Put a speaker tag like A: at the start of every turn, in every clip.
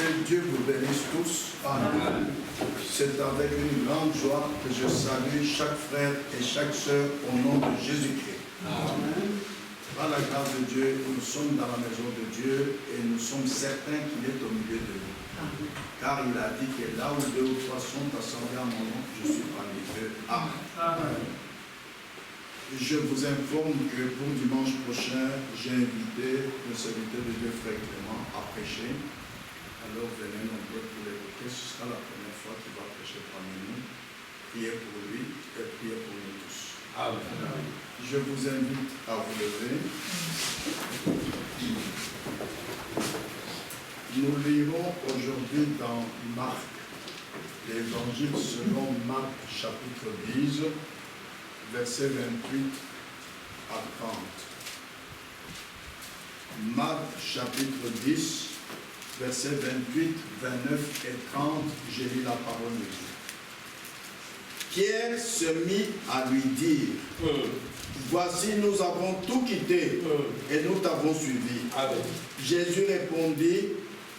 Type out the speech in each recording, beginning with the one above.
A: Que Dieu vous bénisse tous. Amen. C'est avec une grande joie que je salue chaque frère et chaque sœur au nom de Jésus-Christ. Amen. Par la grâce de Dieu, nous sommes dans la maison de Dieu et nous sommes certains qu'il est au milieu de nous. Amen. Car il a dit que là où 2 ou 3 sont assemblés à mon nom, je suis parmi eux. Amen. Amen. Je vous informe que pour dimanche prochain, j'ai invité le serviteur de Dieu, Frère Clément, à prêcher. Alors venez nombreux pour l'écouter. Ce sera la première fois qu'il va prêcher parmi nous. Priez pour lui et priez pour nous tous. Amen. Je vous invite à vous lever. Nous lirons aujourd'hui dans Marc, l'évangile selon Marc chapitre 10, versets 28 à 30. Marc chapitre 10, versets 28, 29 et 30, j'ai lu la parole de Dieu. Pierre se mit à lui dire, voici, nous avons tout quitté et nous t'avons suivi. Amen. Jésus répondit,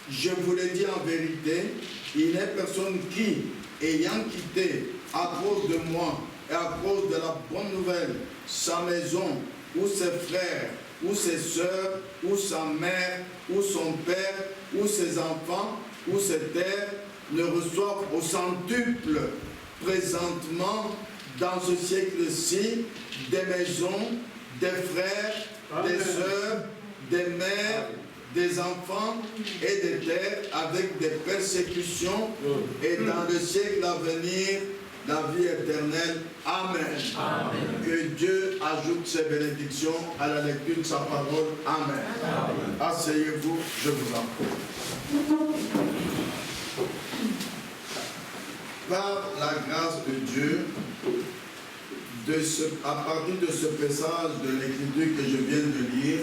A: je vous le dis en vérité, il n'est personne qui, ayant quitté à cause de moi et à cause de la bonne nouvelle, sa maison, ou ses frères, ou ses sœurs, ou sa mère, ou son père, ou ses enfants, ou ses terres, ne reçoivent au centuple présentement dans ce siècle-ci des maisons, des frères, Amen. Des sœurs, des mères, des enfants et des terres avec des persécutions et dans le siècle à venir la vie éternelle. Amen. Amen. Que Dieu ajoute ses bénédictions à la lecture de sa parole. Amen. Amen. Asseyez-vous, je vous en prie. Par la grâce de Dieu, à partir de ce passage de l'écriture que je viens de lire,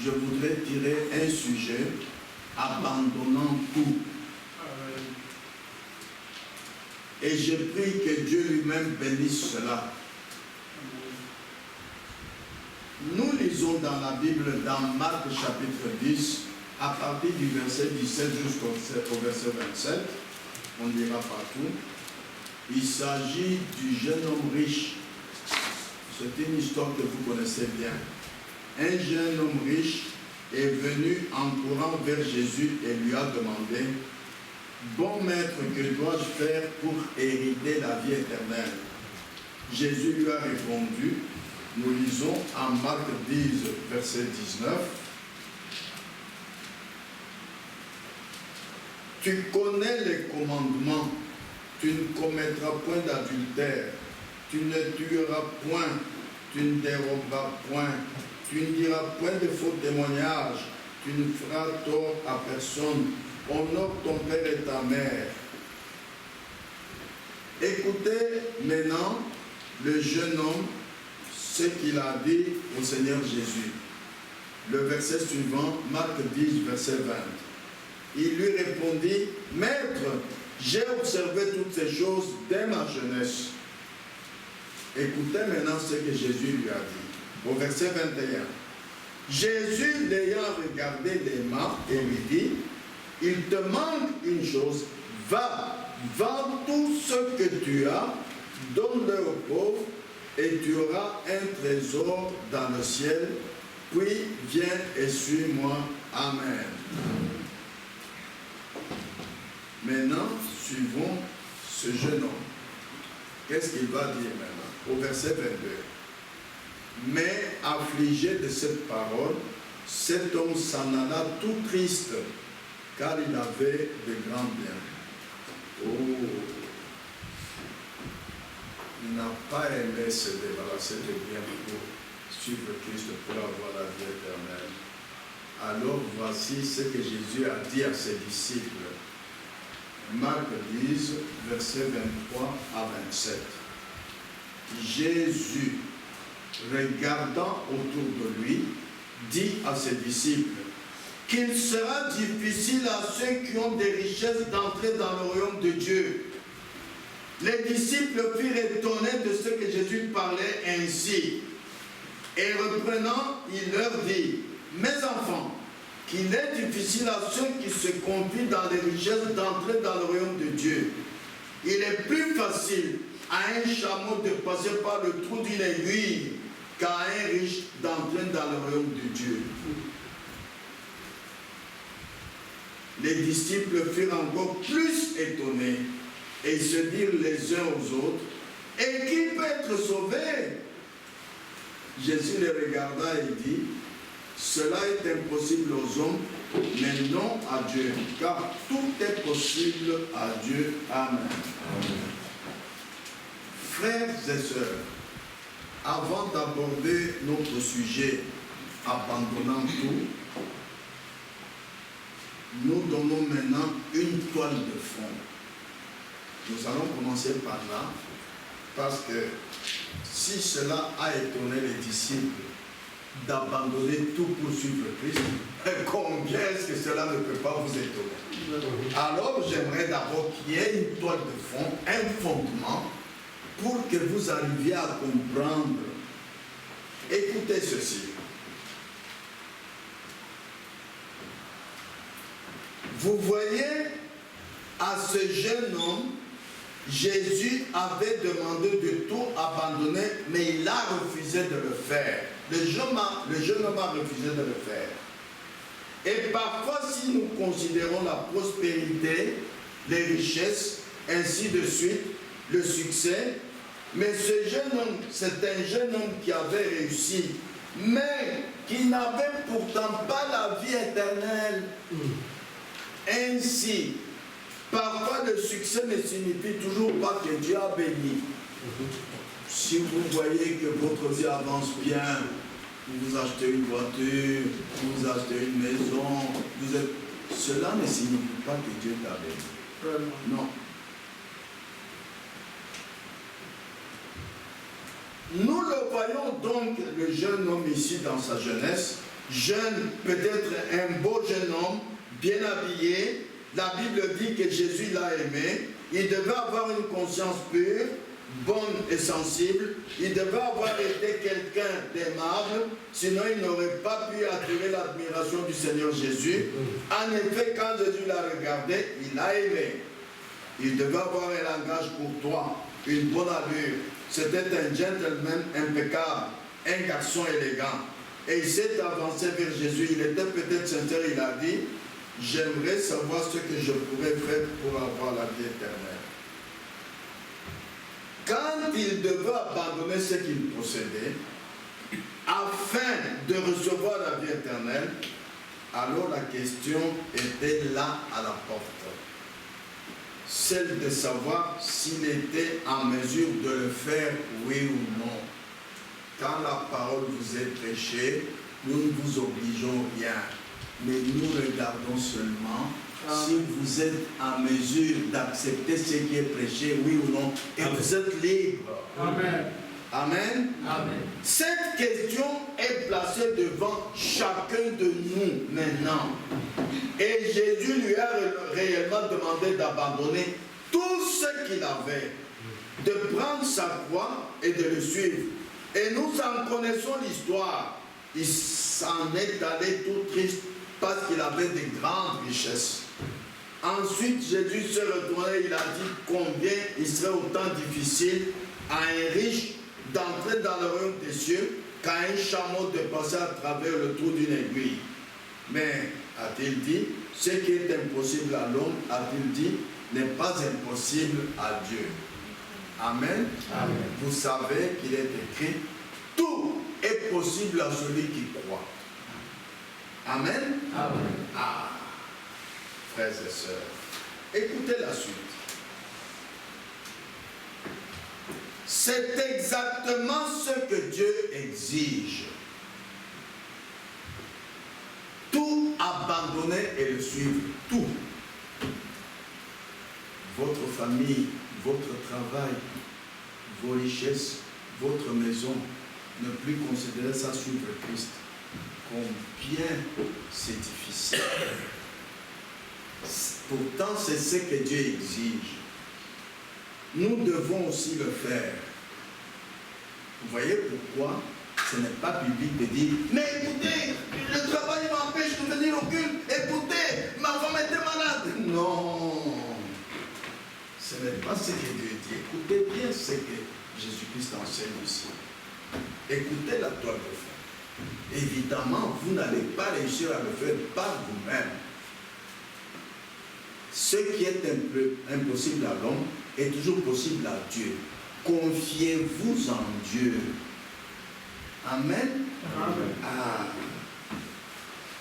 A: je voudrais tirer un sujet, abandonnant tout. Et je prie que Dieu lui-même bénisse cela. Nous lisons dans la Bible, dans Marc chapitre 10, à partir du verset 17 jusqu'au verset 27, on lira partout. Il s'agit du jeune homme riche. C'est une histoire que vous connaissez bien. Un jeune homme riche est venu en courant vers Jésus et lui a demandé, bon maître, que dois-je faire pour hériter la vie éternelle? Jésus lui a répondu, nous lisons en Marc 10, verset 19, tu connais les commandements, tu ne commettras point d'adultère, tu ne tueras point, tu ne déroberas point, tu ne diras point de faux témoignages, tu ne feras tort à personne, honore ton père et ta mère. Écoutez maintenant le jeune homme, ce qu'il a dit au Seigneur Jésus. Le verset suivant, Marc 10, verset 20. Il lui répondit, maître, j'ai observé toutes ces choses dès ma jeunesse. Écoutez maintenant ce que Jésus lui a dit. Au verset 21. Jésus l'ayant regardé des mains et lui dit, il te manque une chose, va, vends tout ce que tu as, donne-le aux pauvres, et tu auras un trésor dans le ciel, puis viens et suis-moi. Amen. Maintenant, suivons ce jeune homme. Qu'est-ce qu'il va dire maintenant? Au verset 22. Mais affligé de cette parole, cet homme s'en alla tout triste, car il avait de grands biens. Oh! Il n'a pas aimé se débarrasser de biens pour suivre Christ, pour avoir la vie éternelle. Alors voici ce que Jésus a dit à ses disciples. Marc 10, versets 23 à 27. Jésus, regardant autour de lui, dit à ses disciples qu'il sera difficile à ceux qui ont des richesses d'entrer dans le royaume de Dieu. Les disciples furent étonnés de ce que Jésus parlait ainsi. Et reprenant, il leur dit, mes enfants, qu'il est difficile à ceux qui se conduisent dans les richesses d'entrer dans le royaume de Dieu. Il est plus facile à un chameau de passer par le trou d'une aiguille qu'à un riche d'entrer dans le royaume de Dieu. Les disciples furent encore plus étonnés et se dirent les uns aux autres, « Et qui peut être sauvé ?» Jésus les regarda et dit, « Cela est impossible aux hommes, mais non à Dieu, car tout est possible à Dieu. » Amen. Frères et sœurs, avant d'aborder notre sujet, abandonnant tout, nous donnons maintenant une toile de fond. Nous allons commencer par là, parce que si cela a étonné les disciples d'abandonner tout pour suivre Christ, combien est-ce que cela ne peut pas vous étonner? Alors j'aimerais d'abord qu'il y ait une toile de fond, un fondement, pour que vous arriviez à comprendre. Écoutez ceci. Vous voyez, à ce jeune homme, Jésus avait demandé de tout abandonner, mais il a refusé de le faire. Le jeune homme a refusé de le faire. Et parfois, si nous considérons la prospérité, les richesses, ainsi de suite, le succès, mais ce jeune homme, c'est un jeune homme qui avait réussi, mais qui n'avait pourtant pas la vie éternelle. Ainsi, parfois le succès ne signifie toujours pas que Dieu a béni. Si vous voyez que votre vie avance bien, vous achetez une voiture, vous achetez une maison, cela ne signifie pas que Dieu t'a béni. Non. Nous le voyons donc, le jeune homme ici dans sa jeunesse, jeune, peut-être un beau jeune homme, bien habillé. La Bible dit que Jésus l'a aimé. Il devait avoir une conscience pure, bonne et sensible. Il devait avoir été quelqu'un d'aimable, sinon il n'aurait pas pu attirer l'admiration du Seigneur Jésus. En effet, quand Jésus l'a regardé, il l'a aimé. Il devait avoir un langage courtois, une bonne allure. C'était un gentleman impeccable, un garçon élégant. Et il s'est avancé vers Jésus. Il était peut-être sincère, il a dit, « J'aimerais savoir ce que je pourrais faire pour avoir la vie éternelle. » Quand il devait abandonner ce qu'il possédait, afin de recevoir la vie éternelle, alors la question était là à la porte. Celle de savoir s'il était en mesure de le faire, oui ou non. Quand la parole vous est prêchée, nous ne vous obligeons rien, mais nous regardons seulement si vous êtes en mesure d'accepter ce qui est prêché, oui ou non, et vous êtes libre.
B: Amen.
A: Amen.
B: Amen.
A: Cette question est placée devant chacun de nous maintenant. Et Jésus lui a réellement demandé d'abandonner tout ce qu'il avait, de prendre sa croix et de le suivre. Et nous en connaissons l'histoire. Il s'en est allé tout triste parce qu'il avait de grandes richesses. Ensuite, Jésus se retournait, il a dit combien il serait autant difficile à un riche d'entrer dans le royaume des cieux qu'à un chameau de passer à travers le trou d'une aiguille. Mais, a-t-il dit, ce qui est impossible à l'homme, a-t-il dit, n'est pas impossible à Dieu. Amen.
B: Amen.
A: Vous savez qu'il est écrit, tout est possible à celui qui croit. Amen.
B: Amen.
A: Ah, frères et sœurs, écoutez la suite. C'est exactement ce que Dieu exige. Tout abandonner et le suivre. Tout. Votre famille, votre travail, vos richesses, votre maison. Ne plus considérer ça suivre Christ. Combien c'est difficile. Pourtant, c'est ce que Dieu exige. Nous devons aussi le faire. Vous voyez pourquoi ce n'est pas biblique de dire « Mais écoutez, le travail m'empêche de venir au culte. pas ce que Dieu dit. Écoutez bien ce que Jésus-Christ enseigne ici. Écoutez la toile de fond. Évidemment, vous n'allez pas réussir à le faire par vous-même. Ce qui est impossible à l'homme est toujours possible à Dieu. Confiez-vous en Dieu. Amen. Amen. Ah.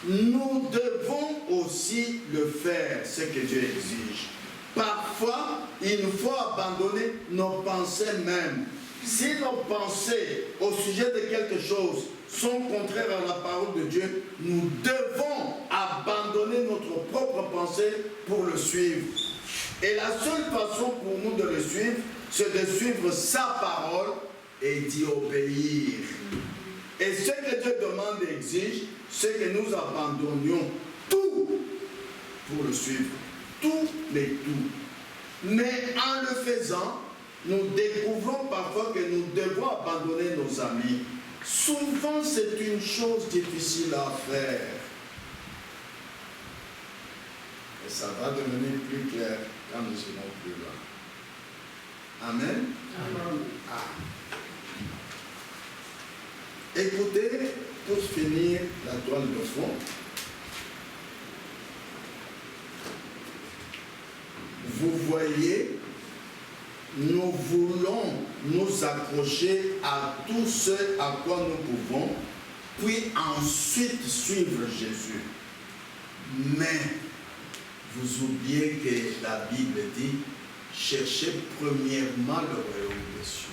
A: Nous devons aussi le faire, ce que Dieu exige. Parfois, il nous faut abandonner nos pensées mêmes. Si nos pensées au sujet de quelque chose sont contraires à la parole de Dieu, nous devons abandonner notre propre pensée pour le suivre. Et la seule façon pour nous de le suivre, c'est de suivre sa parole et d'y obéir. Et ce que Dieu demande et exige, c'est que nous abandonnions tout pour le suivre. Tout, mais tout. Mais en le faisant, nous découvrons parfois que nous devons abandonner nos amis. Souvent, c'est une chose difficile à faire. Et ça va devenir plus clair quand nous serons plus loin. Amen. Amen. Ah. Écoutez, pour finir la toile de fond, vous voyez, nous voulons nous accrocher à tout ce à quoi nous pouvons, puis ensuite suivre Jésus. Mais vous oubliez que la Bible dit, cherchez premièrement le royaume des cieux.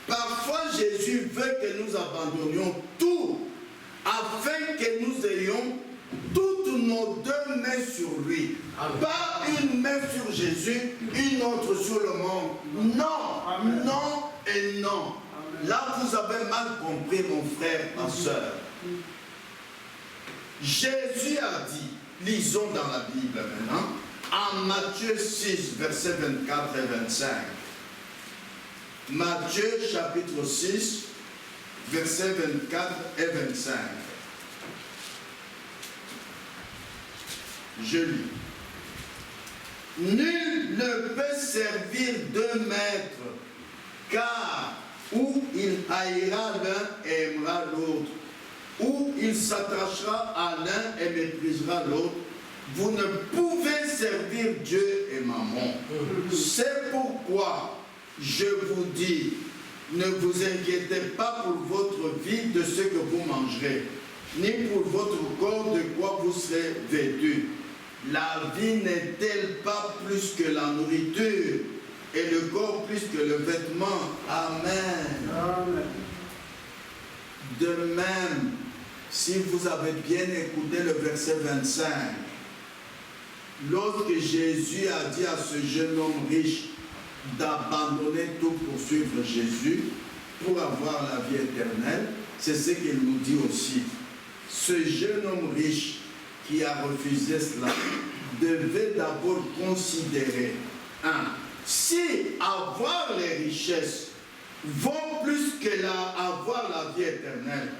A: Parfois, Jésus veut que nous abandonnions tout afin que nous ayons toutes nos deux mains sur lui. Amen. Pas une main sur Jésus, une autre sur le monde. Non, amen. Non et non. Amen. Là, vous avez mal compris, mon frère, ma soeur. Jésus a dit, lisons dans la Bible maintenant, en Matthieu 6, versets 24 et 25. Matthieu chapitre 6, versets 24 et 25. Je lis. Nul ne peut servir deux maîtres, car ou il haïra l'un et aimera l'autre, ou il s'attachera à l'un et méprisera l'autre. Vous ne pouvez servir Dieu et Mammon. C'est pourquoi je vous dis, ne vous inquiétez pas pour votre vie de ce que vous mangerez, ni pour votre corps de quoi vous serez vêtus. La vie n'est-elle pas plus que la nourriture, et le corps plus que le vêtement? Amen. Amen. De même, si vous avez bien écouté le verset 25, lorsque Jésus a dit à ce jeune homme riche d'abandonner tout pour suivre Jésus, pour avoir la vie éternelle, c'est ce qu'il nous dit aussi. Ce jeune homme riche qui a refusé cela devait d'abord considérer, si avoir les richesses vaut plus que avoir la vie éternelle,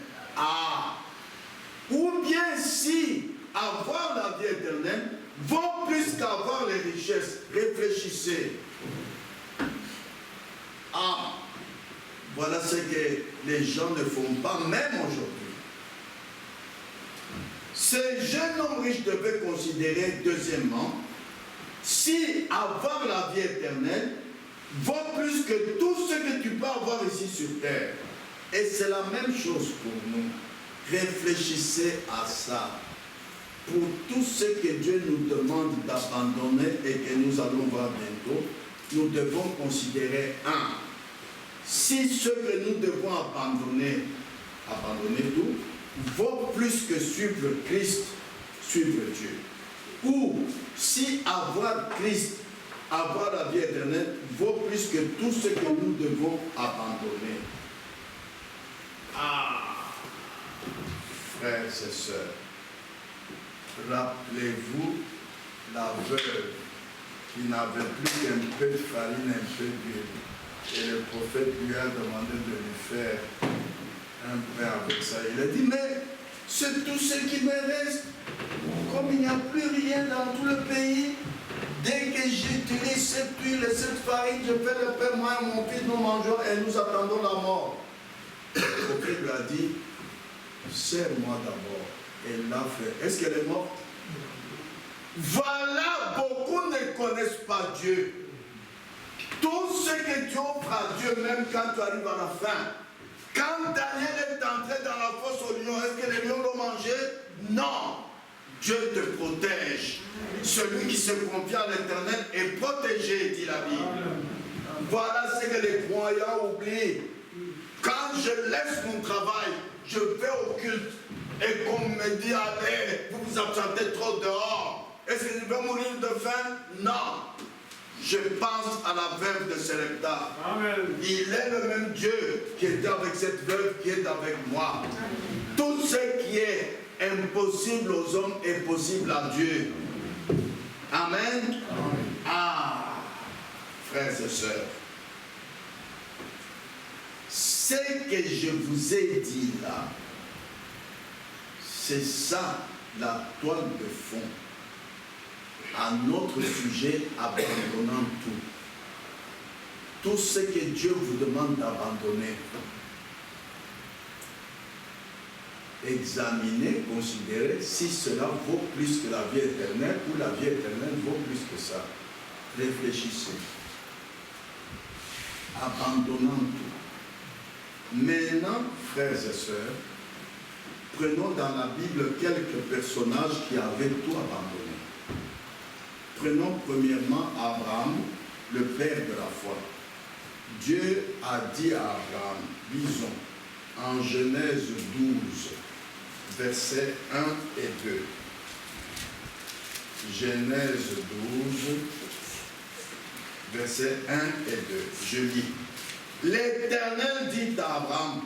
A: ou bien si avoir la vie éternelle vaut plus qu'avoir les richesses, réfléchissez. Voilà ce que les gens ne font pas, même aujourd'hui. Ce jeune homme riche devait considérer, deuxièmement, si avoir la vie éternelle vaut plus que tout ce que tu peux avoir ici sur terre. Et c'est la même chose pour nous. Réfléchissez à ça. Pour tout ce que Dieu nous demande d'abandonner et que nous allons voir bientôt, nous devons considérer si ce que nous devons abandonner tout, vaut plus que suivre Christ, suivre Dieu. Ou si avoir Christ, avoir la vie éternelle, vaut plus que tout ce que nous devons abandonner. Frères et sœurs, rappelez-vous la veuve qui n'avait plus qu'un peu de farine, un peu d'huile. Et le prophète lui a demandé de lui faire un pain avec ça. Il a dit, mais c'est tout ce qui me reste. Comme il n'y a plus rien dans tout le pays, Dès que j'utilise cette huile et cette farine, je fais le pain, moi et mon fils, nous mangeons et nous attendons la mort. Le prophète lui a dit, serre-moi d'abord. Elle l'a fait. Est-ce qu'elle est morte? Voilà, beaucoup ne connaissent pas Dieu. Tout ce que tu offres à Dieu, même quand tu arrives à la fin. Quand Daniel est entré dans la fosse au lion, est-ce que les lions l'ont mangé? Non. Dieu te protège. Celui qui se confie à l'Éternel est protégé, dit la Bible. Voilà ce que les croyants oublient. Quand je laisse mon travail, je vais au culte et qu'on me dit, allez, vous vous absentez trop dehors. Est-ce que je vais mourir de faim? Non. Je pense à la veuve de Sarepta. Il est le même Dieu qui était avec cette veuve qui est avec moi. Tout ce qui est impossible aux hommes est possible à Dieu. Amen. Ah, frères et sœurs, ce que je vous ai dit là, c'est ça la toile de fond à notre sujet, abandonnant tout. Tout ce que Dieu vous demande d'abandonner. Examinez, considérez si cela vaut plus que la vie éternelle ou la vie éternelle vaut plus que ça. Réfléchissez. Abandonnant tout. Maintenant, frères et sœurs, prenons dans la Bible quelques personnages qui avaient tout abandonné. Prenons premièrement Abraham, le père de la foi. Dieu a dit à Abraham, lisons, en Genèse 12, versets 1 et 2. Genèse 12, versets 1 et 2. Je lis. L'Éternel dit à Abraham,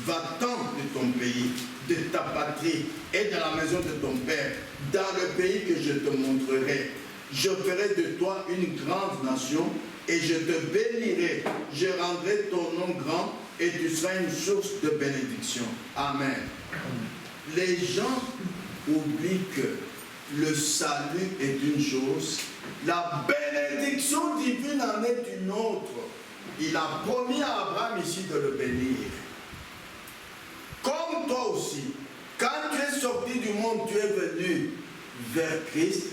A: va-t'en de ton pays, de ta patrie et de la maison de ton père, dans le pays que je te montrerai. Je ferai de toi une grande nation et je te bénirai. Je rendrai ton nom grand et tu seras une source de bénédiction. Amen. Les gens oublient que le salut est une chose, la bénédiction divine en est une autre. Il a promis à Abraham ici de le bénir. Comme toi aussi, quand tu es sorti du monde, tu es venu vers Christ,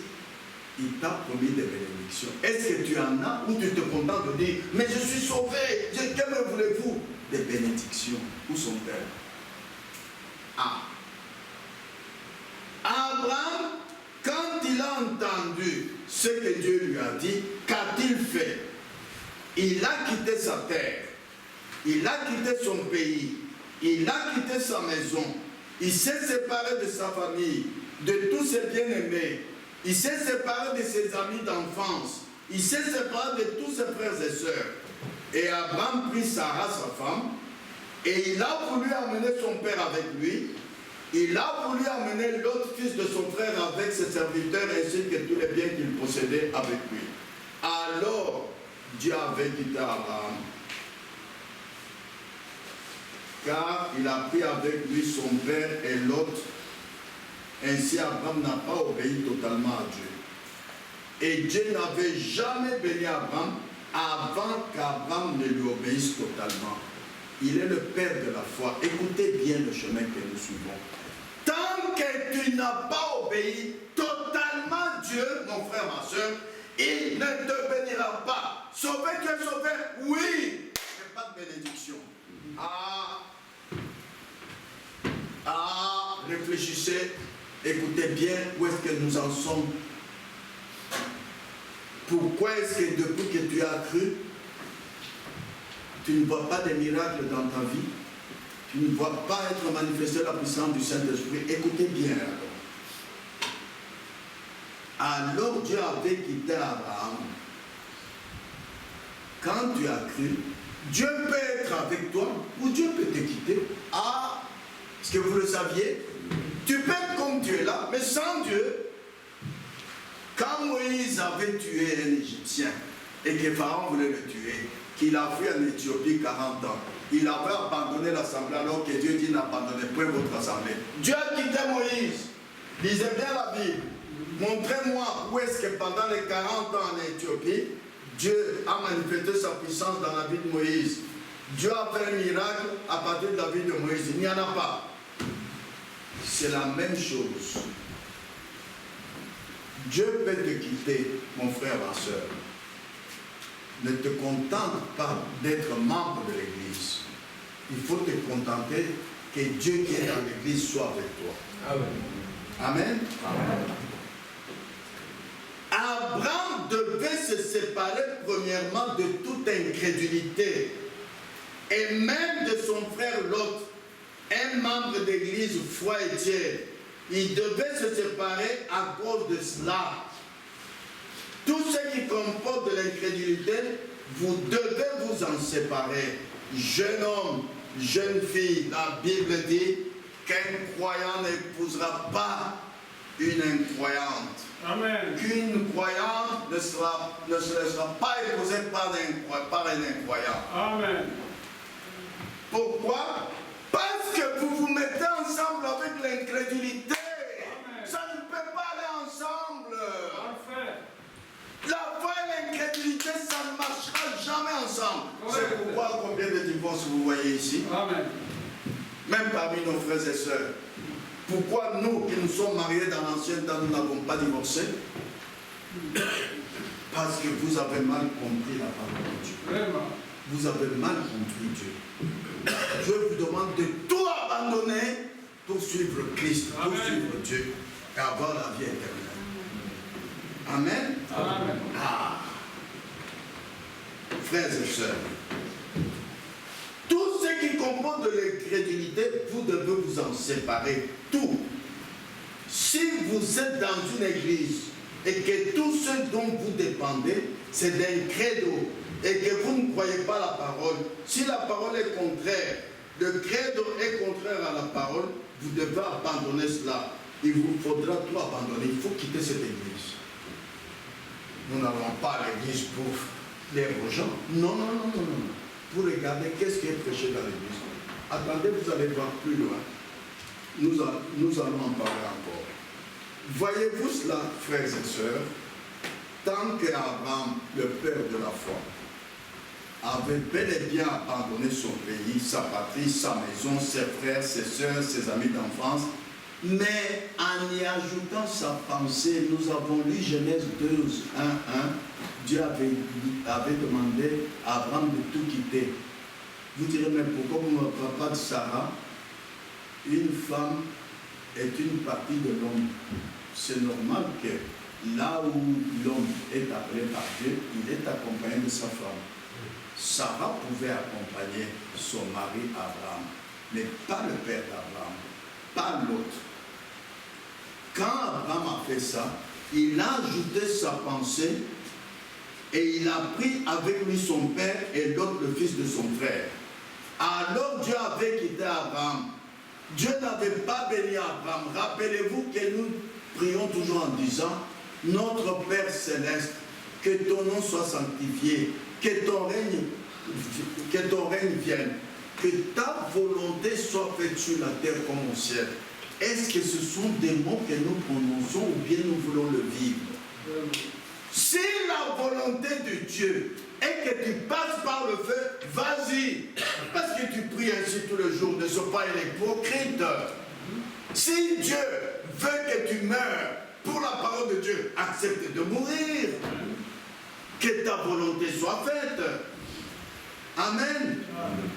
A: il t'a promis des bénédictions. Est-ce que tu en as ou tu te contentes de dire, mais je suis sauvé, que me voulez-vous? Des bénédictions. Où sont elles? Ah. Abraham, quand il a entendu ce que Dieu lui a dit, qu'a-t-il fait? Il a quitté sa terre, il a quitté son pays, il a quitté sa maison, il s'est séparé de sa famille, de tous ses bien-aimés, il s'est séparé de ses amis d'enfance, il s'est séparé de tous ses frères et sœurs. Et Abraham prit Sarah, sa femme, et il a voulu amener son père avec lui. Il a voulu amener l'autre fils de son frère avec ses serviteurs ainsi que tous les biens qu'il possédait avec lui. Alors, Dieu avait quitté Abraham. Car il a pris avec lui son père et l'autre. Ainsi, Abraham n'a pas obéi totalement à Dieu. Et Dieu n'avait jamais béni Abraham avant qu'Abraham ne lui obéisse totalement. Il est le père de la foi. Écoutez bien le chemin que nous suivons. Tant que tu n'as pas obéi totalement Dieu, mon frère, ma soeur, il ne te bénira pas. Sauvé, tu es sauvé, oui, mais pas de bénédiction. Réfléchissez, écoutez bien où est-ce que nous en sommes. Pourquoi est-ce que depuis que tu as cru, tu ne vois pas des miracles dans ta vie? Tu ne vois pas être manifesté la puissance du Saint-Esprit? Écoutez bien alors Dieu avait quitté Abraham. Quand tu as cru, Dieu peut être avec toi ou Dieu peut te quitter. Est-ce que vous le saviez? Tu peux être comme tu es là, mais sans Dieu. Quand Moïse avait tué un Égyptien et que Pharaon voulait le tuer, qu'il a fui en Éthiopie 40 ans, il avait abandonné l'assemblée alors que Dieu dit n'abandonnez point votre assemblée. Dieu a quitté Moïse. Lisez bien la Bible. Montrez-moi où est-ce que pendant les 40 ans en Éthiopie, Dieu a manifesté sa puissance dans la vie de Moïse. Dieu a fait un miracle à partir de la vie de Moïse. Il n'y en a pas. C'est la même chose. Dieu peut te quitter, mon frère, ma soeur. Ne te contente pas d'être membre de l'Église. Il faut te contenter que Dieu qui est dans l'Église soit avec toi. Amen. Amen. Abraham devait se séparer premièrement de toute incrédulité et même de son frère Lot, un membre d'église foi et tiers. Il devait se séparer à cause de cela. Tout ce qui comporte de l'incrédulité, vous devez vous en séparer. Jeune homme, jeune fille, la Bible dit qu'un croyant n'épousera pas une incroyante.
B: Amen.
A: Qu'une croyante ne se laissera pas épousée par un incroyant.
B: Amen.
A: Pourquoi? Parce que vous vous mettez ensemble avec l'incrédulité. Ça ne peut pas aller ensemble.
B: Parfait.
A: La foi et l'incrédulité, ça ne marchera jamais ensemble. C'est pourquoi combien de divorces vous voyez ici?
B: Amen.
A: Même parmi nos frères et sœurs. Pourquoi nous qui nous sommes mariés dans l'ancien temps, nous n'avons pas divorcé? Parce que vous avez mal compris la parole de Dieu.
B: Vraiment.
A: Vous avez mal compris Dieu. Dieu vous demande de tout abandonner pour suivre Christ, pour suivre Dieu et avoir la vie éternelle. Amen.
B: Amen.
A: Ah. Frères et sœurs, tout ce qui comporte de l'incrédulité, vous devez vous en séparer. Tout. Si vous êtes dans une église et que tout ce dont vous dépendez, c'est d'un credo et que vous ne croyez pas la parole, si la parole est contraire, le credo est contraire à la parole, vous devez abandonner cela. Il vous faudra tout abandonner. Il faut quitter cette église. Nous n'allons pas à l'église pour plaire aux gens. Non, non, non, non, non. Pour regarder qu'est-ce qui est prêché dans l'église. Attendez, vous allez voir plus loin. Nous allons en parler encore. Voyez-vous cela, frères et sœurs, tant qu'Abraham, le père de la foi, avait bel et bien abandonné son pays, sa patrie, sa maison, ses frères, ses sœurs, ses amis d'enfance, mais en y ajoutant sa pensée, nous avons lu Genèse 12, 1, 1, Dieu avait demandé à Abraham de tout quitter. Vous direz, mais pourquoi vous ne parlez pas de Sarah? Une femme est une partie de l'homme. C'est normal que là où l'homme est appelé par Dieu, il est accompagné de sa femme. Sarah pouvait accompagner son mari Abraham, mais pas le père d'Abraham, pas l'autre. Quand Abraham a fait ça, il a ajouté sa pensée et il a pris avec lui son père et l'autre le fils de son frère. Alors Dieu avait quitté Abraham. Dieu n'avait pas béni Abraham. Rappelez-vous que nous prions toujours en disant, notre Père céleste, que ton nom soit sanctifié, que ton règne vienne, que ta volonté soit faite sur la terre comme au ciel. Est-ce que ce sont des mots que nous prononçons ou bien nous voulons le vivre? Si la volonté de Dieu est que tu passes par le feu, vas-y. Parce que tu pries ainsi tous les jours, ne sois pas un hypocrite. Si Dieu veut que tu meurs pour la parole de Dieu, accepte de mourir. Que ta volonté soit faite. Amen.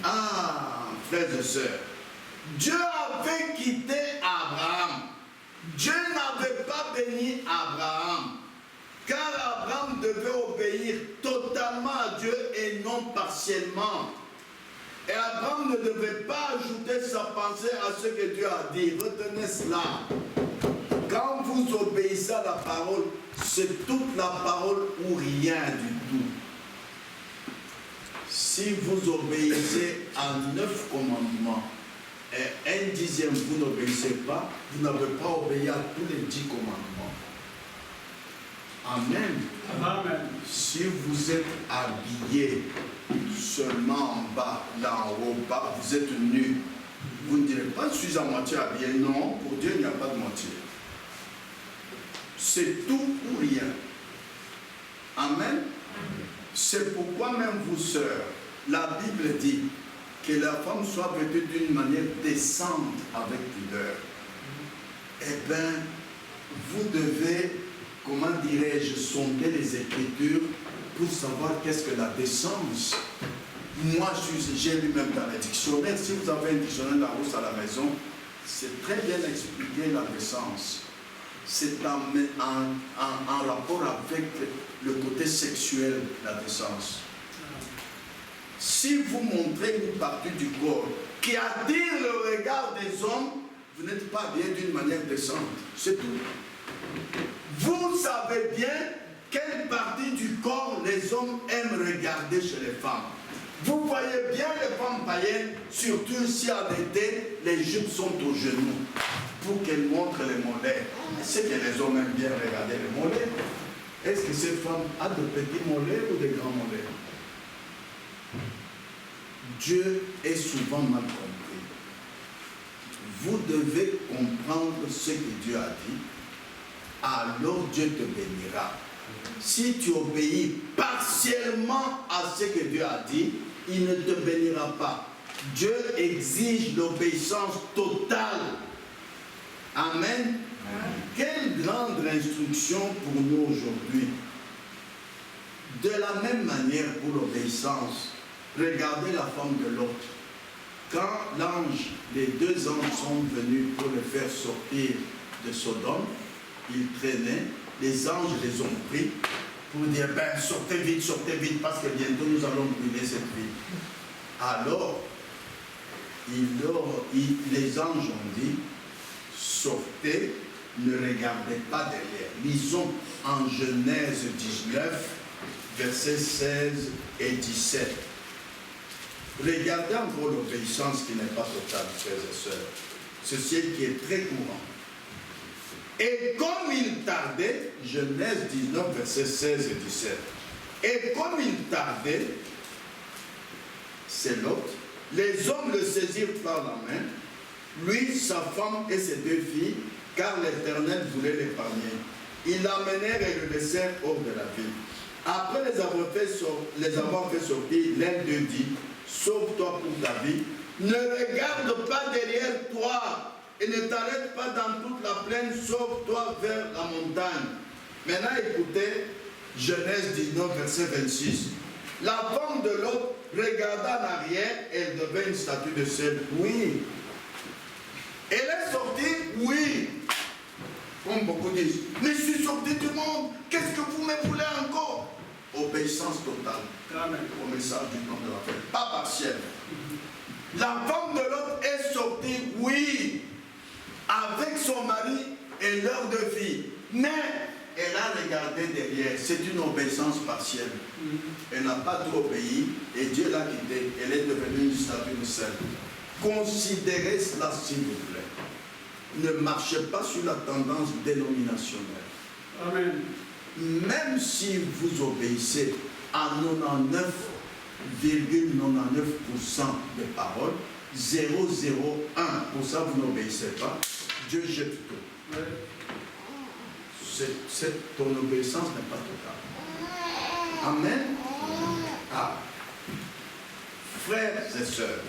A: Ah, frères et sœurs, Dieu avait quitté Abraham. Dieu n'avait pas béni Abraham. Car Abraham devait obéir totalement à Dieu et non partiellement. Et Abraham ne devait pas ajouter sa pensée à ce que Dieu a dit. Retenez cela. Quand vous obéissez à la parole, c'est toute la parole ou rien du tout. Si vous obéissez à 9 commandements et un dixième vous n'obéissez pas, vous n'avez pas obéi à tous les 10 commandements. Amen.
B: Amen.
A: Si vous êtes habillé seulement en bas, là en haut, bas, vous êtes nu. Vous ne direz pas, je suis à moitié habillé. Non, pour Dieu, il n'y a pas de moitié. c'est tout ou rien. Amen. C'est pourquoi même vous, sœurs, la Bible dit que la femme soit vêtue d'une manière décente avec pudeur. Eh bien, vous devez, comment dirais-je, sonder les Écritures pour savoir qu'est-ce que la décence. Moi, j'ai lu même dans les dictionnaires. Si vous avez un dictionnaire Larousse à la maison, c'est très bien expliqué la décence. C'est en rapport avec le côté sexuel, la décence. Si vous montrez une partie du corps qui attire le regard des hommes, vous n'êtes pas bien d'une manière décente. C'est tout. Vous savez bien quelle partie du corps les hommes aiment regarder chez les femmes. Vous voyez bien les femmes païennes, surtout si en été, les jupes sont aux genoux, pour qu'elles montrent les mollets. C'est que les hommes aiment bien regarder les mollets. Est-ce que cette femme a de petits mollets ou de grands mollets? Dieu est souvent mal compris. Vous devez comprendre ce que Dieu a dit, alors Dieu te bénira. Si tu obéis partiellement à ce que Dieu a dit, il ne te bénira pas. Dieu exige l'obéissance totale. Amen. Quelle grande instruction pour nous aujourd'hui. De la même manière pour l'obéissance, regardez la femme de Lot. Quand les deux anges sont venus pour le faire sortir de Sodome, ils traînaient, les anges les ont pris pour dire, ben sortez vite, parce que bientôt nous allons brûler cette ville. Alors, les anges ont dit, sortez, ne regardez pas derrière. Lisons en Genèse 19, versets 16 et 17. Regardez encore l'obéissance qui n'est pas totale, frères et sœurs. Ceci qui est très courant. Et comme il tardait, Genèse 19, versets 16 et 17. Et comme il tardait, c'est Lot, les hommes le saisirent par la main, lui, sa femme et ses deux filles, car l'Éternel voulait l'épargner. Ils l'amenèrent et le laissèrent hors de la ville. Après les avoir fait sortir, l'un d'eux dit, sauve-toi pour ta vie, ne regarde pas derrière toi et ne t'arrête pas dans toute la plaine, sauve-toi vers la montagne. Maintenant écoutez, Genèse 19, verset 26. La femme de Lot regarda en arrière, elle devint une statue de sel. Oui. Elle est sortie, oui. Comme beaucoup disent, mais je suis sortie du monde, qu'est-ce que vous me voulez encore? Obéissance totale. Amen. Au message du nom de la paix. Pas partielle. La femme de Lot est sortie, oui, avec son mari et leurs deux filles. Mais elle a regardé derrière. C'est une obéissance partielle. Elle n'a pas trop obéi et Dieu l'a quittée. Elle est devenue une statue de sel. Considérez cela s'il vous plaît. Ne marchez pas sur la tendance dénominationnelle.
B: Amen.
A: Même si vous obéissez à 99,99% des paroles, 0,01%, vous n'obéissez pas, Dieu jette tout. Ton obéissance n'est pas totale. Amen. Ah. Frères et sœurs,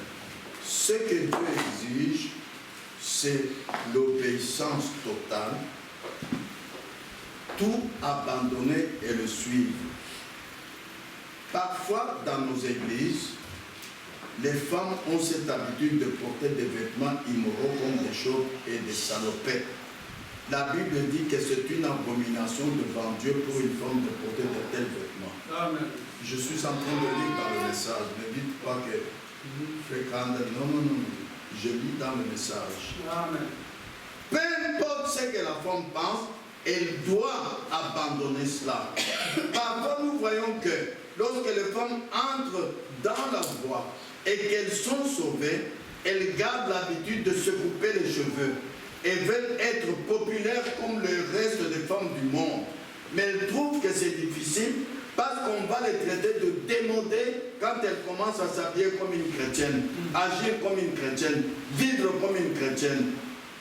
A: ce que Dieu exige, c'est l'obéissance totale, tout abandonner et le suivre. Parfois, dans nos églises, les femmes ont cette habitude de porter des vêtements immoraux comme des chauves et des salopettes. La Bible dit que c'est une abomination devant Dieu pour une femme de porter de tels vêtements. Amen. Je suis en train de lire dans le message. Ne dites pas que non. Je lis dans le message. Amen. Peu importe ce que la femme pense, elle doit abandonner cela. Parfois, nous voyons que lorsque les femmes entrent dans la voie et qu'elles sont sauvées, elles gardent l'habitude de se couper les cheveux et veulent être populaires comme le reste des femmes du monde. Mais elles trouvent que c'est difficile parce qu'on va les traiter de démodées quand elles commencent à s'habiller comme une chrétienne, agir comme une chrétienne, vivre comme une chrétienne.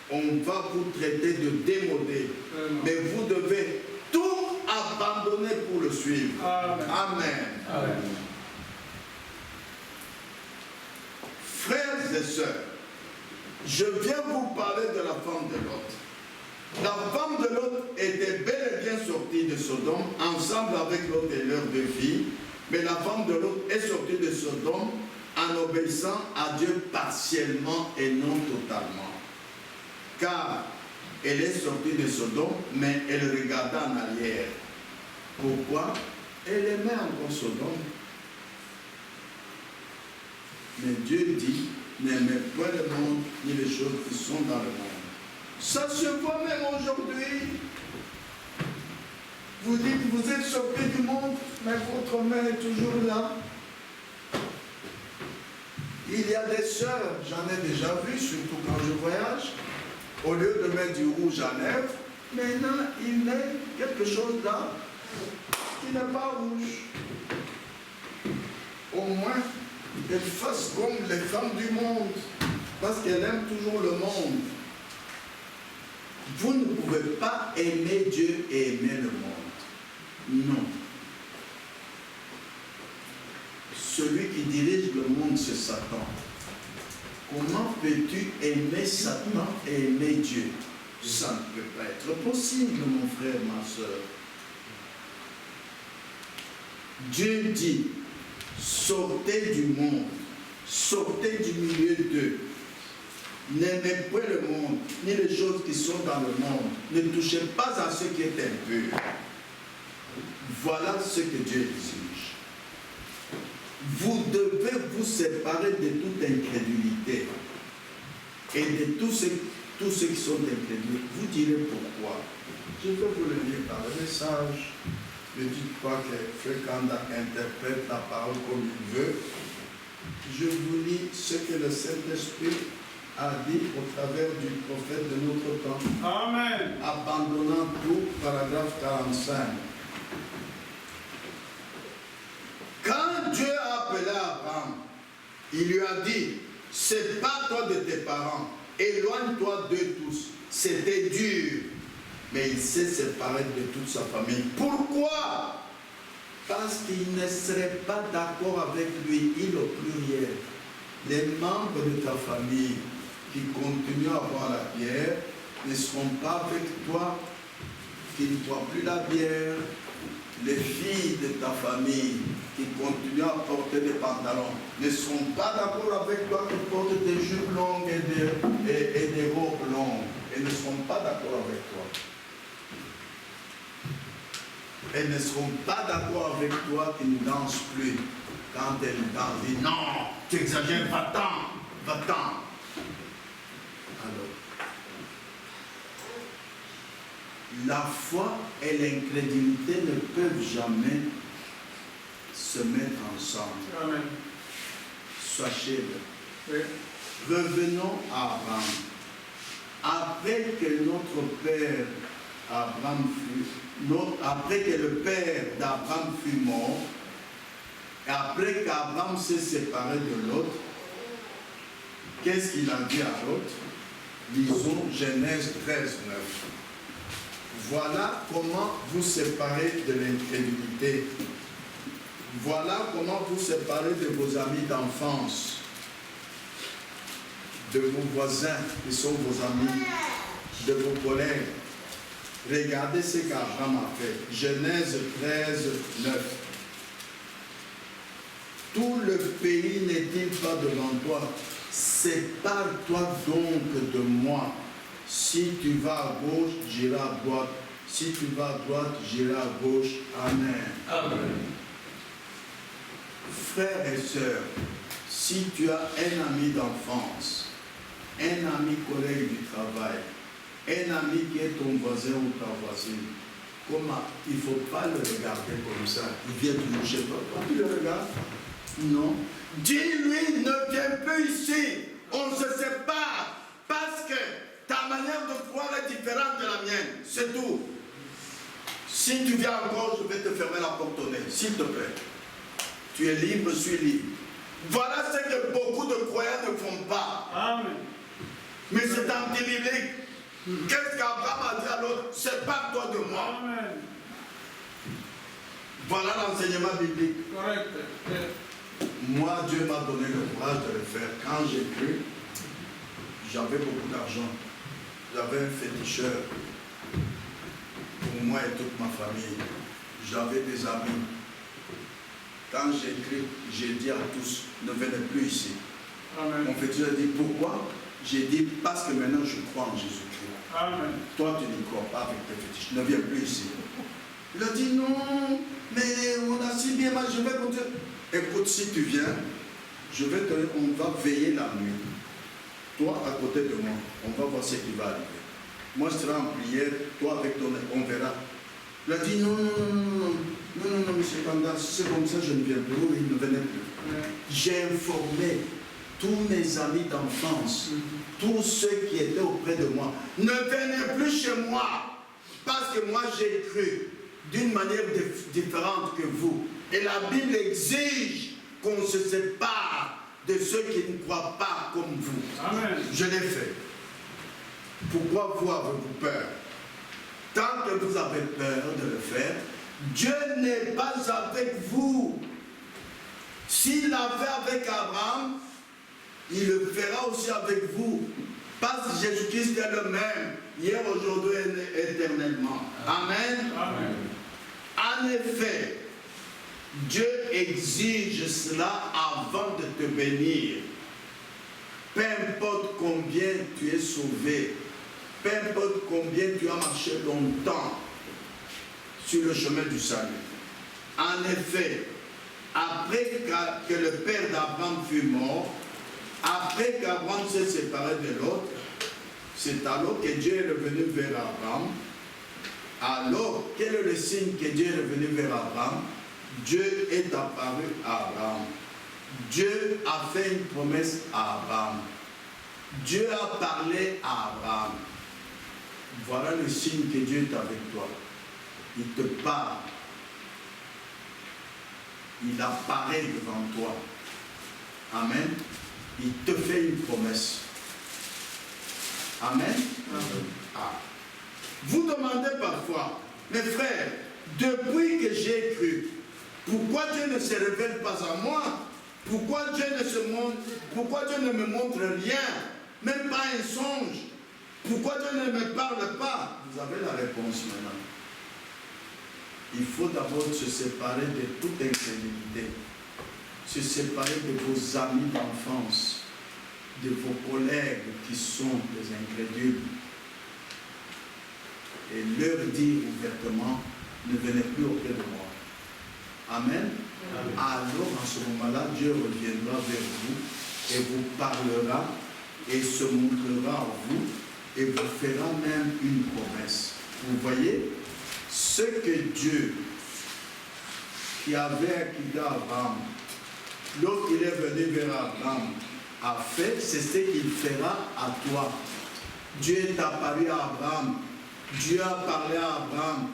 A: On va vous traiter de démodés. Mais vous devez Amen.
B: Amen.
A: Frères et sœurs, je viens vous parler de la femme de Lot. La femme de Lot était bel et bien sortie de Sodome, ensemble avec Lot et leurs deux filles, mais la femme de Lot est sortie de Sodome en obéissant à Dieu partiellement et non totalement. Car elle est sortie de Sodome, mais elle regarda en arrière. Pourquoi? Elle aimait encore Sodome. Mais Dieu dit, n'aimez point le monde, ni les choses qui sont dans le monde. Ça se voit même aujourd'hui. Vous dites, vous êtes sortis du monde, mais votre main est toujours là. Il y a des sœurs, j'en ai déjà vu, surtout quand je voyage, au lieu de mettre du rouge à lèvres, maintenant il met quelque chose là qui n'est pas rouge. Au moins, qu'elle fasse comme les femmes du monde, parce qu'elle aime toujours le monde. Vous ne pouvez pas aimer Dieu et aimer le monde. Non. Celui qui dirige le monde, c'est Satan. Comment peux-tu aimer Satan et aimer Dieu? Ça ne peut pas être possible, mon frère, ma soeur. Dieu dit, sortez du monde, sortez du milieu d'eux. N'aimez point le monde, ni les choses qui sont dans le monde. Ne touchez pas à ce qui est impur. Voilà ce que Dieu exige. Vous devez vous séparer de toute incrédulité et de tous ceux qui sont incrédules. Vous direz pourquoi. Je vais vous le lire par le message. Ne dites pas que Fréquenda interprète la parole comme il veut. Je vous lis ce que le Saint-Esprit a dit au travers du prophète de notre temps.
B: Amen.
A: Abandonnant tout, paragraphe 45. Quand Dieu a appelé Abraham, il lui a dit, sépare-toi de tes parents, éloigne-toi d'eux tous. C'était dur, mais il s'est séparé de toute sa famille. Pourquoi? Parce qu'il ne serait pas d'accord avec lui, il au pluriel. Les membres de ta famille qui continuent à boire la bière ne seront pas avec toi, qui ne boivent plus la bière. Les filles de ta famille qui continuent à porter des pantalons ne seront pas d'accord avec toi qui portent des jupes longues et des robes longues. Elles ne seront pas d'accord avec toi. Elles ne seront pas d'accord avec toi qui ne dansent plus. Quand elles dansent, disent non, tu exagères, va-t'en, va-t'en. Alors, la foi et l'incrédulité ne peuvent jamais se mettre ensemble.
B: Amen.
A: Sachez-le.
B: Oui.
A: Revenons à Abraham. Après que notre père Abraham après que le père d'Abraham fut mort, et après qu'Abraham s'est séparé de l'autre, qu'est-ce qu'il a dit à l'autre? Lisons Genèse 13, 9. Voilà comment vous séparez de l'incrédulité. Voilà comment vous séparez de vos amis d'enfance, de vos voisins qui sont vos amis, de vos collègues. Regardez ce qu'Abraham a fait. Genèse 13, 9. Tout le pays n'est-il pas devant toi? Sépare-toi donc de moi. Si tu vas à gauche, j'irai à droite. Si tu vas à droite, j'irai à gauche. Amen.
B: Amen.
A: Frères et sœurs, si tu as un ami d'enfance, un ami collègue du travail, un ami qui est ton voisin ou ta voisine, comment? Il ne faut pas le regarder comme ça. Il vient toujours chez toi. Toi, tu le regardes? Non. Dis-lui, ne viens plus ici. On se sépare parce que ta manière de voir est différente de la mienne. C'est tout. Si tu viens encore, je vais te fermer la porte au nez, s'il te plaît. Tu es libre, je suis libre. Voilà ce que beaucoup de croyants ne font pas.
B: Amen.
A: Mais c'est anti-biblique. Qu'est-ce qu'Abraham a dit à l'autre? Sépare-toi de moi.
B: Amen.
A: Voilà l'enseignement biblique.
B: Correct.
A: Moi, Dieu m'a donné le courage de le faire. Quand j'ai cru, j'avais beaucoup d'argent. J'avais un féticheur pour moi et toute ma famille. J'avais des amis. Quand j'ai cru, j'ai dit à tous, ne venez plus ici.
B: Amen.
A: Mon féticheur a dit, pourquoi? J'ai dit, parce que maintenant je crois en Jésus-Christ.
B: Amen.
A: Toi, tu n'y crois pas avec tes fétiches. Ne viens plus ici. Il a dit, non, mais on a si bien mal, je vais continuer. Écoute, si tu viens, on va veiller la nuit. Toi, à côté de moi, on va voir ce qui va arriver. Moi, je serai en prière, toi avec ton... On verra. Il a dit, non, monsieur Kanda, si c'est comme ça, je ne viens plus. Oui, il ne venait plus. J'ai informé tous mes amis d'enfance, tous ceux qui étaient auprès de moi, ne venez plus chez moi, parce que moi j'ai cru d'une manière différente que vous. Et la Bible exige qu'on se sépare de ceux qui ne croient pas comme vous.
B: Amen.
A: Je l'ai fait. Pourquoi vous avez-vous peur? Tant que vous avez peur de le faire, Dieu n'est pas avec vous. S'il l'a fait avec Abraham, il le fera aussi avec vous. Parce que Jésus-Christ est le même, hier, aujourd'hui et éternellement. Amen.
B: Amen.
A: En effet, Dieu exige cela avant de te bénir. Peu importe combien tu es sauvé, peu importe combien tu as marché longtemps sur le chemin du salut. En effet, après que le père d'Abraham fut mort, après qu'Abraham s'est séparé de l'autre, c'est alors que Dieu est revenu vers Abraham. Alors, quel est le signe que Dieu est revenu vers Abraham? Dieu est apparu à Abraham. Dieu a fait une promesse à Abraham. Dieu a parlé à Abraham. Voilà le signe que Dieu est avec toi. Il te parle. Il apparaît devant toi. Amen. Il te fait une promesse. Amen.
B: Amen.
A: Ah. Vous demandez parfois, mes frères, depuis que j'ai cru, pourquoi Dieu ne se révèle pas à moi? Pourquoi Dieu ne me montre rien? Même pas un songe? Pourquoi Dieu ne me parle pas? Vous avez la réponse maintenant. Il faut d'abord se séparer de toute incrédulité. Se séparer de vos amis d'enfance, de vos collègues qui sont des incrédules. Et leur dire ouvertement, ne venez plus auprès de moi. Amen. Amen. Alors, en ce moment-là, Dieu reviendra vers vous et vous parlera et se montrera en vous et vous fera même une promesse. Vous voyez, ce que Dieu, qui avait acquitté Abraham, lorsqu'il est venu vers Abraham, a fait, c'est ce qu'il fera à toi. Dieu est apparu à Abraham. Dieu a parlé à Abraham.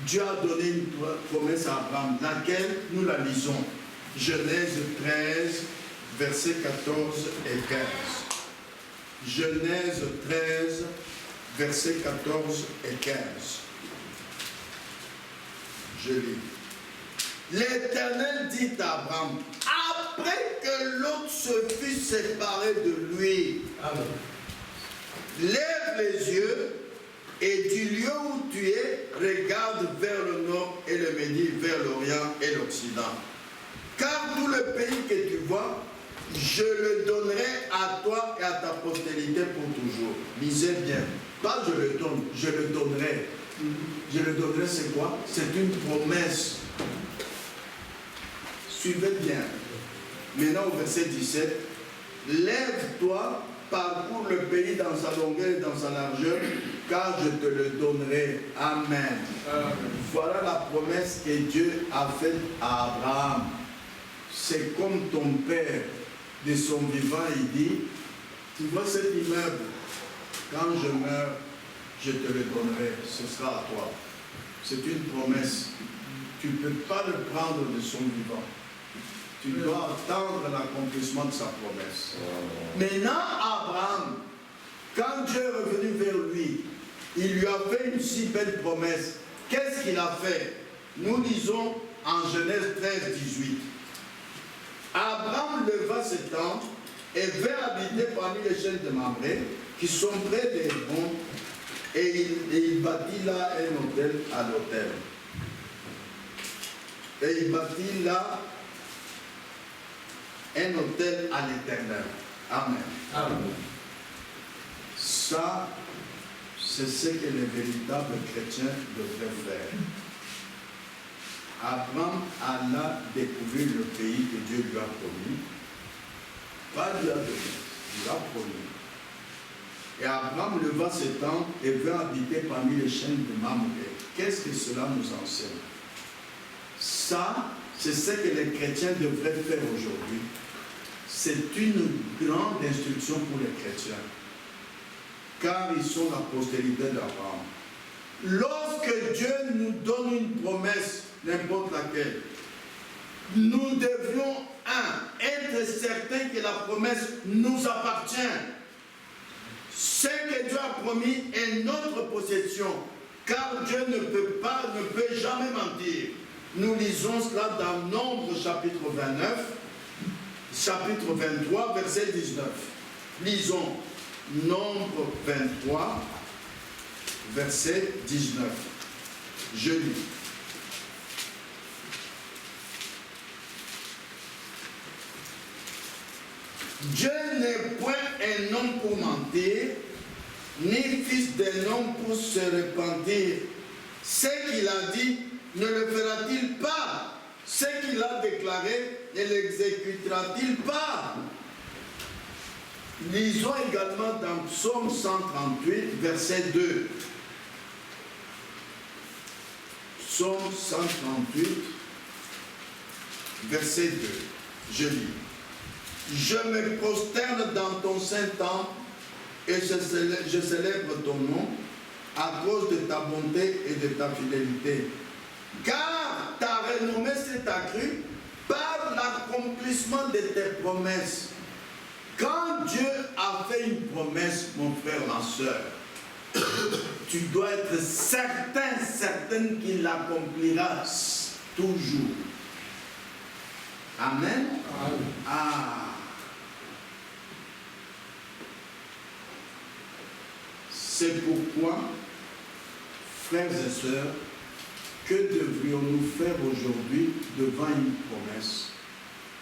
A: Dieu a donné une promesse à Abraham, laquelle nous la lisons. Genèse 13, versets 14 et 15. Genèse 13, versets 14 et 15. Je lis. L'Éternel dit à Abraham, après que l'autre se fut séparé de lui, amen, lève les yeux et du lieu où tu es, regarde vers le nord et le midi, vers l'Orient et l'Occident. Car tout le pays que tu vois, je le donnerai à toi et à ta postérité pour toujours. Lisez bien. Pas je le donne, je le donnerai. Je le donnerai, c'est quoi? C'est une promesse. Suivez bien. Maintenant au verset 17. Lève-toi, parcours le pays dans sa longueur et dans sa largeur, car je te le donnerai. Amen. Voilà la promesse que Dieu a faite à Abraham. C'est comme ton père, de son vivant, il dit, tu vois cet immeuble, quand je meurs, je te le donnerai, ce sera à toi. C'est une promesse. Tu ne peux pas le prendre de son vivant. Tu dois attendre l'accomplissement de sa promesse. Maintenant, Abraham, quand Dieu est revenu vers lui, il lui a fait une si belle promesse. Qu'est-ce qu'il a fait? Nous lisons en Genèse 13, 18. Abraham leva ses tentes et vint habiter parmi les chaînes de Mamré, qui sont près des Hébron, et il bâtit là un autel à l'autel. Et il bâtit là un autel à l'Éternel. Amen.
B: Amen.
A: Ça, c'est ce que les véritables chrétiens devraient faire. Abraham alla découvrir le pays que Dieu lui a promis. Pas lui a donné, il a promis. Et Abraham leva ses tentes et vint habiter parmi les chaînes de Mamré. Qu'est-ce que cela nous enseigne? Ça, c'est ce que les chrétiens devraient faire aujourd'hui. C'est une grande instruction pour les chrétiens, car ils sont la postérité d'Abraham. Lorsque Dieu nous donne une promesse, n'importe laquelle, nous devrions, être certains que la promesse nous appartient. Ce que Dieu a promis est notre possession, car Dieu ne peut jamais mentir. Nous lisons cela dans Nombre chapitre 29, chapitre 23, verset 19. Lisons Nombre 23, verset 19. Je lis. Dieu n'est point un homme pour mentir, ni fils d'un homme pour se repentir. Ce qu'il a dit, ne le fera-t-il pas? Ce qu'il a déclaré, ne l'exécutera-t-il pas? Lisons également dans Psaume 138, verset 2. Psaume 138, verset 2. Je lis. Je me prosterne dans ton saint temple et je célèbre ton nom à cause de ta bonté et de ta fidélité. Car ta renommée s'est accrue par l'accomplissement de tes promesses. Quand Dieu a fait une promesse, mon frère, ma soeur, tu dois être certaine qu'il l'accomplira toujours. Amen.
B: Amen.
A: Ah. C'est pourquoi, frères et sœurs, que devrions-nous faire aujourd'hui devant une promesse?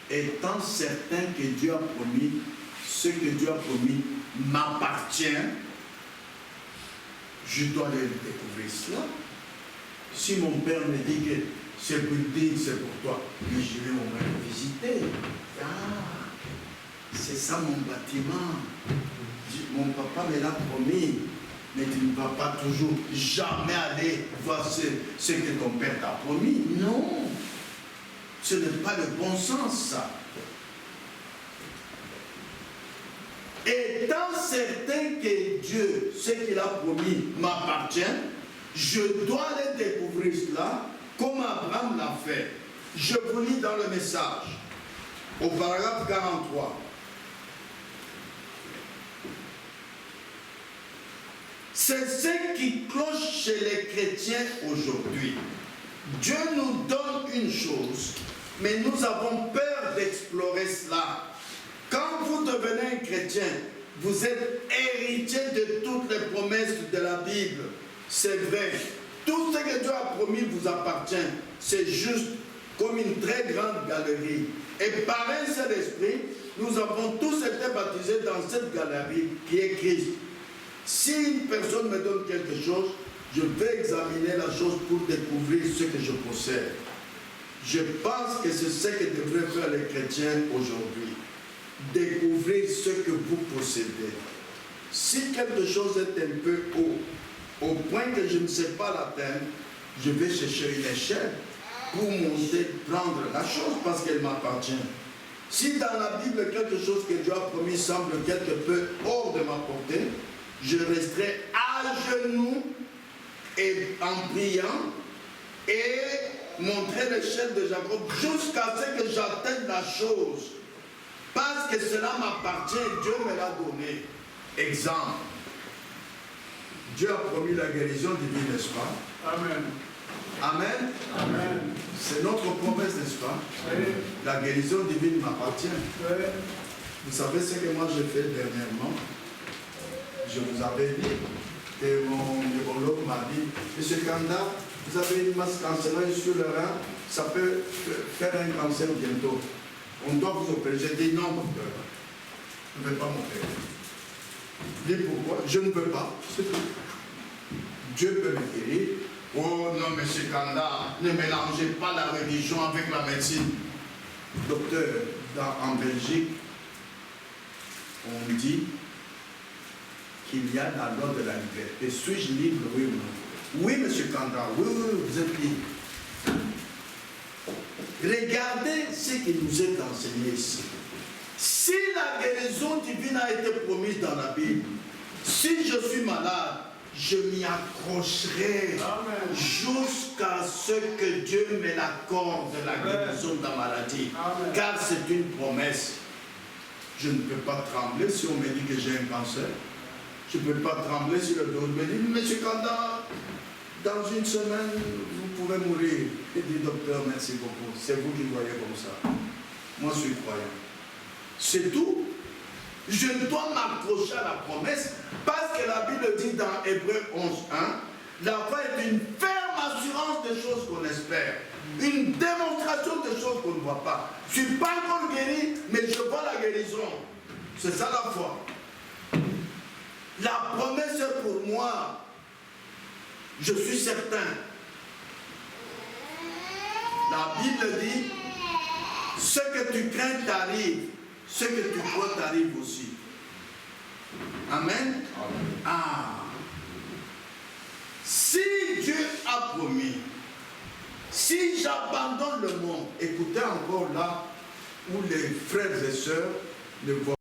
A: Étant certain que Dieu a promis, ce que Dieu a promis m'appartient, je dois aller découvrir cela. Si mon père me dit que c'est building, c'est pour toi, mais je vais au moins le visiter. Ah, c'est ça mon bâtiment. Mon papa me l'a promis. Mais tu ne vas pas toujours jamais aller voir ce que ton père t'a promis. Non. Ce n'est pas le bon sens, ça. Étant certain que Dieu, ce qu'il a promis, m'appartient, je dois aller découvrir cela comme Abraham l'a fait. Je vous lis dans le message, au paragraphe 43. C'est ce qui cloche chez les chrétiens aujourd'hui. Dieu nous donne une chose, mais nous avons peur d'explorer cela. Quand vous devenez un chrétien, vous êtes héritier de toutes les promesses de la Bible. C'est vrai. Tout ce que Dieu a promis vous appartient. C'est juste comme une très grande galerie. Et par un seul esprit, nous avons tous été baptisés dans cette galerie qui est Christ. Si une personne me donne quelque chose, je vais examiner la chose pour découvrir ce que je possède. Je pense que c'est ce que devraient faire les chrétiens aujourd'hui. Découvrir ce que vous possédez. Si quelque chose est un peu haut, au point que je ne sais pas l'atteindre, je vais chercher une échelle pour monter, prendre la chose parce qu'elle m'appartient. Si dans la Bible quelque chose que Dieu a promis semble quelque peu hors de ma portée, je resterai à genoux et en priant et montrer l'échelle de Jacob jusqu'à ce que j'atteigne la chose. Parce que cela m'appartient, Dieu me l'a donné. Exemple. Dieu a promis la guérison divine, n'est-ce pas?
B: Amen.
A: Amen.
B: Amen.
A: C'est notre promesse, n'est-ce pas?
B: Oui.
A: La guérison divine m'appartient.
B: Oui.
A: Vous savez ce que moi j'ai fait dernièrement? Je vous avais dit, et mon neurologue m'a dit, Monsieur Kanda, vous avez une masse cancéreuse sur le rein, ça peut faire un cancer bientôt. On doit vous opérer. J'ai dit non, docteur, je ne vais pas m'opérer. Il dit pourquoi? Je ne peux pas, c'est tout. Dieu peut me guérir. Oh non, Monsieur Kanda, ne mélangez pas la religion avec la médecine. Docteur, en Belgique, on dit qu'il y a la loi de la liberté. Suis-je libre, oui ou non? Oui, Monsieur Kanda, oui, vous êtes libre. Regardez ce qui nous est enseigné ici. Si la guérison divine a été promise dans la Bible, si je suis malade, je m'y accrocherai jusqu'à ce que Dieu me l'accorde de la guérison de la maladie. Amen. Car c'est une promesse. Je ne peux pas trembler si on me dit que j'ai un cancer. Je ne peux pas trembler si le docteur me dit, Monsieur Kanda, dans une semaine, vous pouvez mourir. Il dit, docteur, merci beaucoup. C'est vous qui voyez comme ça. Moi, je suis croyant. C'est tout. Je dois m'accrocher à la promesse parce que la Bible dit dans Hébreux 11:1, la foi est une ferme assurance des choses qu'on espère. Une démonstration des choses qu'on ne voit pas. Je ne suis pas encore guéri, mais je vois la guérison. C'est ça la foi. La promesse est pour moi. Je suis certain. La Bible dit, ce que tu crains t'arrive, ce que tu crois t'arrive aussi. Amen. Ah. Si Dieu a promis, si j'abandonne le monde, écoutez encore là où les frères et sœurs ne voient